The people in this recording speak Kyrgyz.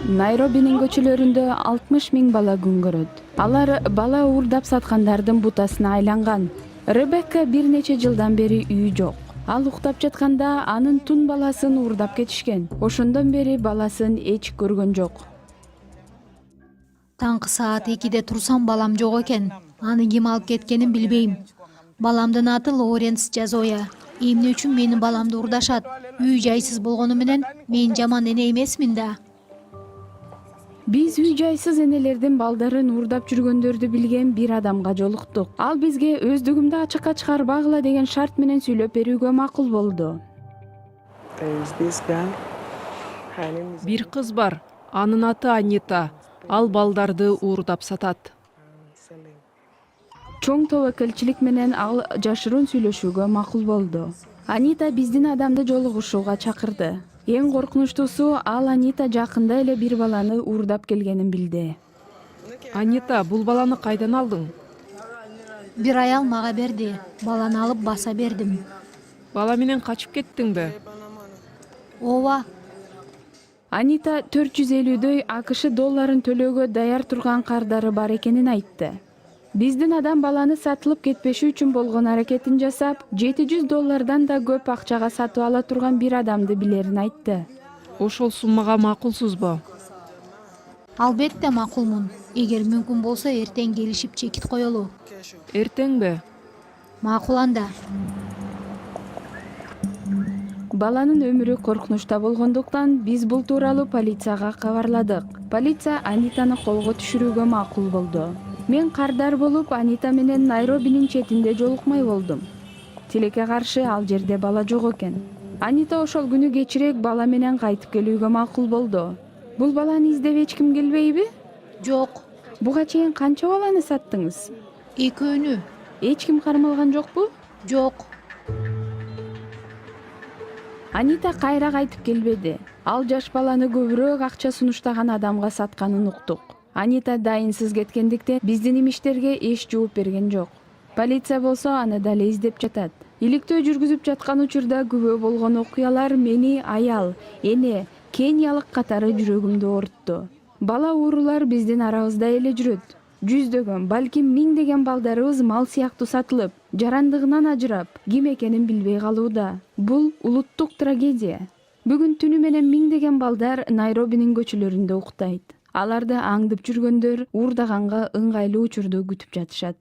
Найробинин көчөлөрүндө 60 миң бала күн көрөт. Алар бала уурдап саткандардын бутасына айланган. Ребекка бир нече жылдан бери үйү жок. Ал уктап жатканда анын тун баласын уурдап кетишкен. Ошондон бери баласын эч көргөн жок. Таңкы саат 2-де турсам балам жок экен. Аны ким алып кеткенин билбейм. Баламдын аты Лоренс Жазоя. Эмне үчүн менин баламды уурдашат? Үй жайсыз болгону менен мен жаман эне эмесмин да. Биз үй жайсыз энелердин балдарын уурдап жүргөндөрдү билген бир адамга жолуктук. Ал бизге өздүгүмдү ачыкка чыгарбагыла деген шарт менен сүйлөп берүүгө макул болду. Бир кыз бар, анын аты Анита. Ал балдарды уурдап сатат. Чоң тобокелчилик менен ал жашыруун сүйлөшүүгө макул болду. Анита биздин адамды жолугушууга чакырды. Эң коркунучтуусу, ал Анита жакында эле бир баланы уурдап келгенин билди. Анита, бул баланы кайдан алдың? Бир аял мага берди. Баланы алып баса бердим. Бала менен качып кеттиңби? Ооба. Анита 450дөй АКШ долларын төлөөгө даяр турган кардары бар экенин айтты. Биздин адам баланы сатылып кетпеши үчүн болгон аракетин жасап, $700 да көп акчага сатып ала турган бир адамды билерин айтты. Ошол суммага макулсузбу? Албетте макулмун. Эгер мүмкүн болсо эртең келишип чекит коелу. Эртеңби? Макул анда. Баланын өмүрү коркунучта болгондуктан биз бул тууралуу полицияга кабарладык. Полиция Анитаны колго түшүрүүгө макул болду. Мен кардар болуп, Анита менен Найробинин четинде жолукмай болдум. Тилекке каршы ал жерде бала жок экен. Анита ошол күнү кечирээк бала менен кайтып келүүгө макул болду. Бул баланы издеп эч ким келбейби? Жок. Буга чейин канча баланы саттыңыз? Экөөнү. Эч ким кармалган жокпу? Жок. Анита кайра кайтып келбеди. Ал жаш баланы көбүрөөк акча сунуштаган адамга сатканын уктук. Анита дайынсыз кеткендиктен биздин имиштерге эч жооп берген жок. Полиция болсо аны дале издеп жатат. Иликтөө жүргүзүп жаткан учурда күбө болгон окуялар мени аял, эне, кениялык катары жүрөгүмдү оорутtu. Бала уурулар биздин арабызда эле жүрөт. Жүздөгөн, балким миңдеген балдарыбыз мал сыяктуу сатылып, жарандыгынан ажырап, ким экенин билбей калууда. Бул улуттук трагедия. Бүгүн түнү менен миңдеген балдар Найробинин көчөлөрүндө уктайт. Аларды аңдып жүргөндөр уурдаганга ыңгайлуу учурду күтүп жатышат.